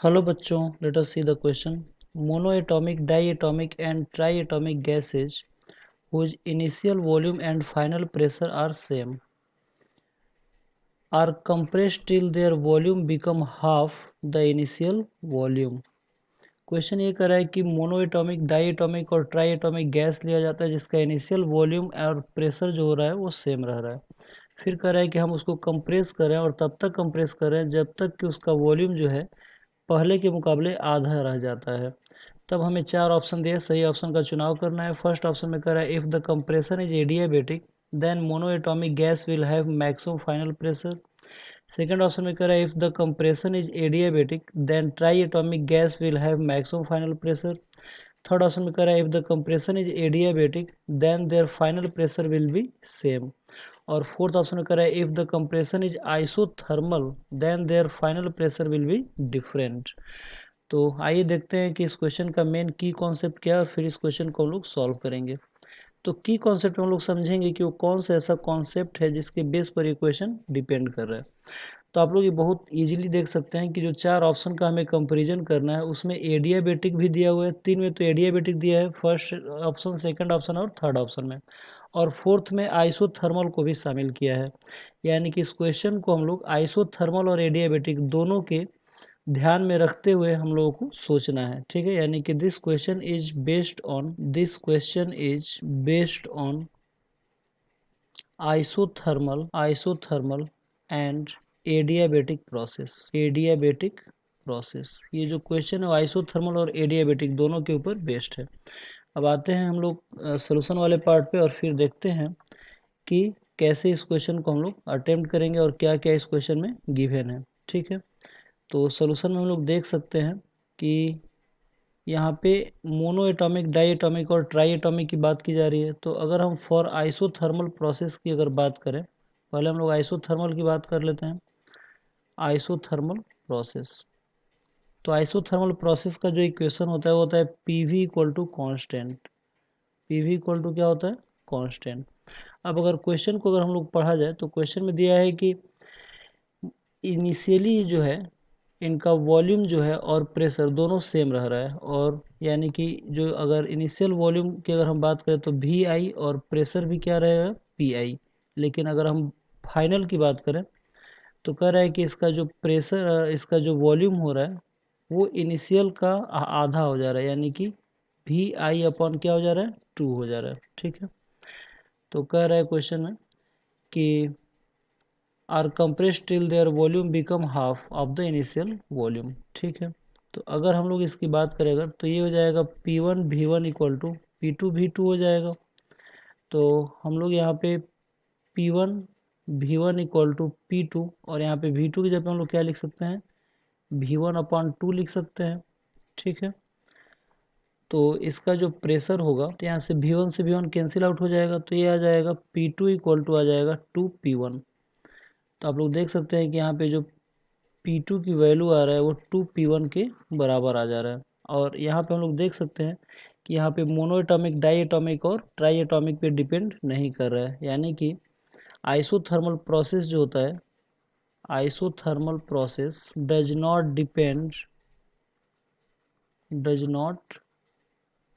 Hello बच्चों, let us see the question. Monoatomic, diatomic and triatomic gases whose initial volume and final pressure are same are compressed till their volume become half the initial volume. Question ये कर रहा है कि monoatomic, डाईएटॉमिक और ट्राईएटॉमिक gas लिया जाता है जिसका इनिशियल वॉल्यूम और प्रेशर जो हो रहा है वो सेम रह रहा है. फिर कह रहा है कि हम उसको कंप्रेस करें और तब तक कंप्रेस करें जब तक कि उसका वॉल्यूम जो है पहले के मुकाबले आधा रह जाता है. तब हमें चार ऑप्शन दिए, सही ऑप्शन का चुनाव करना है. फर्स्ट ऑप्शन में कह रहा है if the compression is adiabatic then monoatomic gas will have maximum final pressure. Second option में कह रहा है if the compression is adiabatic then triatomic gas will have maximum final pressure. Third option में कह रहा है if the compression is adiabatic then their final pressure will be same. और fourth option में कह रहा है if the compression is isothermal then their final pressure will be different. तो आइए देखते हैं कि इस क्वेश्चन का मेन की कॉन्सेप्ट क्या है और फिर इस क्वेश्चन को हम लोग सॉल्व करेंगे. तो की कॉन्सेप्ट हम लोग समझेंगे कि वो कौन सा ऐसा कॉन्सेप्ट है जिसके बेस पर ये क्वेश्चन डिपेंड कर रहा है. तो आप लोग ये बहुत इजीली देख सकते हैं कि जो चार ऑप्शन का हमें कंपैरिजन करना है उसमें एडियाबेटिक भी दिया हुआ है. तीन में तो एडियाबेटिक दिया है, फर्स्ट ऑप्शन, सेकंड ऑप्शन और थर्ड ऑप्शन में. और फोर्थ में आइसोथर्मल को भी शामिल किया है. यानी कि इस क्वेश्चन को हम लोग आइसोथर्मल और एडियाबेटिक दोनों के ध्यान में रखते हुए हम लोगों को सोचना है. ठीक है, यानी कि this question is based on isothermal and adiabatic process. ये जो क्वेश्चन है आइसोथर्मल और एडियाबेटिक दोनों के ऊपर बेस्ड है. अब आते हैं हम लोग सॉल्यूशन वाले पार्ट पे और फिर देखते हैं कि कैसे इस क्वेश्चन को हम लोग अटेम्प्ट करेंगे और क्या क्या इस क्वेश्चन में गिवन है. ठीक है, तो सॉल्यूशन में हम लोग देख सकते हैं कि यहाँ पे मोनो एटॉमिक, डाई एटॉमिक और ट्राई एटॉमिक की बात की जा रही है. तो अगर हम फॉर आइसोथर्मल प्रोसेस की अगर बात करें, पहले हम लोग आइसोथर्मल की बात कर लेते हैं. आइसोथर्मल प्रोसेस, तो आइसोथर्मल प्रोसेस का जो इक्वेशन होता है वो होता है P V equal to constant. P V equal to क्या होता है? कॉन्स्टेंट. अब अगर क्वेश्चन को अगर हम लोग पढ़ा जाए तो क्वेश्चन में दिया है कि इनिशियली जो है इनका वॉल्यूम जो है और प्रेशर दोनों सेम रह रहा है. और यानी कि जो अगर इनिशियल वॉल्यूम की अगर हम बात करें तो वी आई और प्रेशर भी क्या रहेगा? P I. लेकिन अगर हम फाइनल की बात करें तो कह रहा है कि इसका जो प्रेशर, इसका जो वॉल्यूम हो रहा है वो इनिशियल का आधा हो जा रहा है. यानी कि वी आई अपॉन क्या हो जा रहा है? 2 हो जा रहा है. ठीक है, तो कह रहा है क्वेश्चन में कि are compressed till their volume become half of the initial volume. ठीक है, तो अगर हम लोग इसकी बात करें तो ये हो जाएगा P1 V1 equal to P2 V2 हो जाएगा. तो हम लोग यहाँ पे P1 V1 equal to P2 और यहाँ पे V2 की जगह हम लोग क्या लिख सकते हैं? V1 अपॉन 2 लिख सकते हैं. ठीक है, तो इसका जो प्रेशर होगा तो यहाँ से V1 कैंसिल आउट हो जाएगा तो ये आ जाएगा P2 इक्वल टू आ जाएगा 2P1. तो आप लोग देख सकते हैं कि यहाँ पे जो P2 की वैल्यू आ रहा है वो 2P1 के बराबर आ जा रहा है. और यहाँ पे हम लोग देख सकते हैं कि यहाँ पे मोनोएटॉमिक, डाईएटॉमिक और ट्राईएटॉमिक पे डिपेंड नहीं कर रहा है. यानी कि आइसोथर्मल प्रोसेस जो होता है, isothermal process does not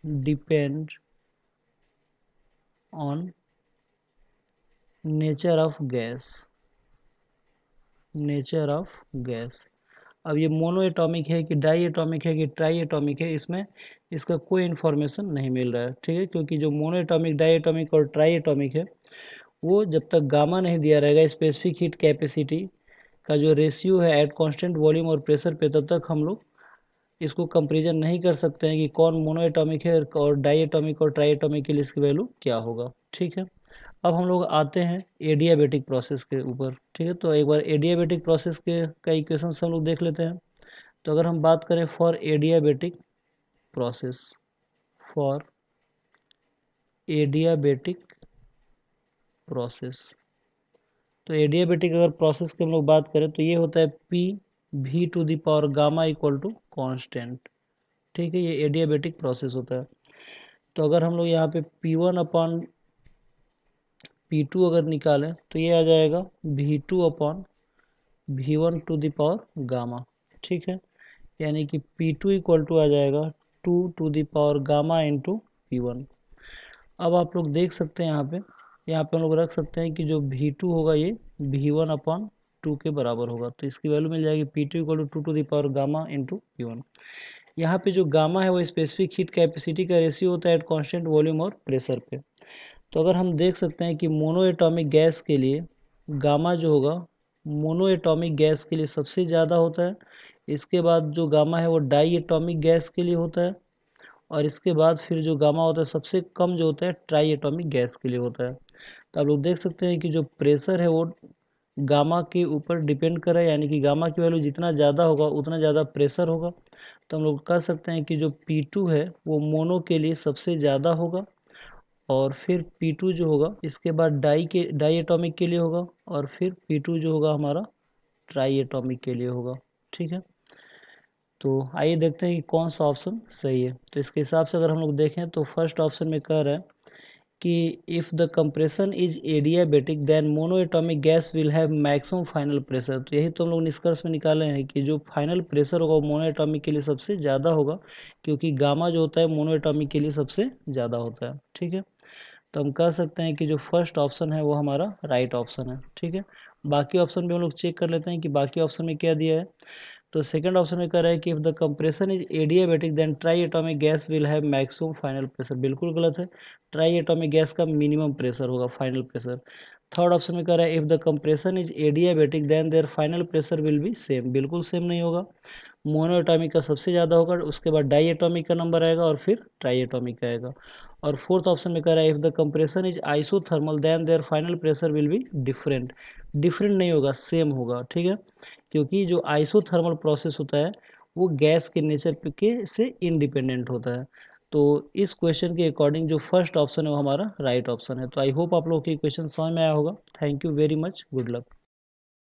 depend on nature of gas. अब ये मोनो एटॉमिक है कि डाई एटॉमिक है कि ट्राई एटॉमिक है, इसमें इसका कोई इन्फॉर्मेशन नहीं मिल रहा है. ठीक है, क्योंकि जो मोनो एटॉमिक, डाई एटॉमिक और ट्राई एटॉमिक है वो जब तक गामा नहीं दिया रहेगा, स्पेसिफिक हीट कैपेसिटी का जो रेशियो है एट कांस्टेंट वॉल्यूम और प्रेशर पे, तब तक हम लोग इसको कंपेरिजन नहीं कर सकते हैं कि कौन मोनो एटॉमिक है और डाई एटॉमिक और ट्राई एटॉमिक के लिए इसकी वैल्यू क्या होगा. ठीक है, अब हम लोग आते हैं एडियाबेटिक प्रोसेस के ऊपर. ठीक है, तो एक बार एडियाबेटिक प्रोसेस के कई इक्वेशन हम लोग देख लेते हैं. तो अगर हम बात करें प्रोसेस फॉर एडियाबेटिक प्रोसेस तो एडियाबेटिक अगर प्रोसेस की हम लोग बात करें तो ये होता है P V to the power gamma equal to constant. ठीक है, ये एडियाबेटिक प्रोसेस होता है. तो अगर हम लोग यहाँ पे P1 अपॉन P2 अगर निकालें तो ये आ जाएगा V2 upon V1 to the power gamma. ठीक है, यानी कि P2 इक्वल टू आ जाएगा 2 to the power gamma into P1। अब आप लोग देख सकते हैं यहाँ पे हम लोग रख सकते हैं कि जो V2 होगा ये V1/2 के बराबर होगा, तो इसकी वैल्यू मिल जाएगी P2 equal to 2 to the power gamma into P1। यहाँ पे जो गामा है वो स्पेसिफिक हीट कैपेसिटी का रेशियो होता है एट कांस्टेंट वॉल्यूम और प्रेशर पे। तो अगर हम देख सकते हैं कि मोनो एटॉमिक गैस के लिए गामा जो होगा मोनो एटॉमिक गैस के लिए सबसे ज़्यादा होता है, इसके बाद जो गामा है वो डाई एटॉमिक गैस के लिए होता है, और इसके बाद फिर जो गामा होता है सबसे कम जो होता है ट्राई एटॉमिक गैस के लिए होता है। तो आप लोग देख सकते हैं कि जो प्रेशर है वो गामा के ऊपर डिपेंड कर रहा है, यानी कि गामा की वैल्यू जितना ज़्यादा होगा उतना ज़्यादा प्रेशर होगा। तो हम लोग कह सकते हैं कि जो P2 है वो मोनो के लिए सबसे ज़्यादा होगा, और फिर P2 जो होगा इसके बाद डाई एटॉमिक के लिए होगा, और फिर P2 जो होगा हमारा ट्राई एटॉमिक के लिए होगा। ठीक है, तो आइए देखते हैं कि कौन सा ऑप्शन सही है। तो इसके हिसाब से अगर हम लोग देखें तो फर्स्ट ऑप्शन में कह रहा है कि if the compression is adiabatic then mono atomic gas will have maximum final pressure. तो यही तो हम लोग निष्कर्ष में निकाले हैं कि जो फाइनल प्रेशर होगा वो मोनो एटॉमिक के लिए सबसे ज़्यादा होगा, क्योंकि गामा जो होता है मोनो एटॉमिक के लिए सबसे ज़्यादा होता है। ठीक है, तो हम कह सकते हैं कि जो फर्स्ट ऑप्शन है वो हमारा राइट ऑप्शन है। ठीक है, बाकी ऑप्शन भी हम लोग चेक कर लेते हैं कि बाकी ऑप्शन में क्या दिया है। तो सेकंड ऑप्शन में कह रहा है कि if the compression is adiabatic then tri atomic gas will have maximum final pressure. बिल्कुल गलत है, ट्राई एटॉमिक गैस का मिनिमम प्रेशर होगा फाइनल प्रेशर। थर्ड ऑप्शन में कह रहा है if the compression is adiabatic then their final pressure will be same. बिल्कुल सेम नहीं होगा, मोनो एटॉमिक का सबसे ज़्यादा होगा, उसके बाद डाई एटॉमिक का नंबर आएगा और फिर ट्राई एटॉमिक का आएगा। और फोर्थ ऑप्शन में कह रहा है if the compression is isothermal then their final pressure will be different. Different नहीं होगा, सेम होगा। ठीक है, क्योंकि जो आइसोथर्मल प्रोसेस होता है वो गैस के नेचर के से इंडिपेंडेंट होता है। तो इस क्वेश्चन के अकॉर्डिंग जो फर्स्ट ऑप्शन है वो हमारा राइट ऑप्शन है। तो आई होप आप लोगों को क्वेश्चन समझ में आया होगा। Thank you very much, good luck.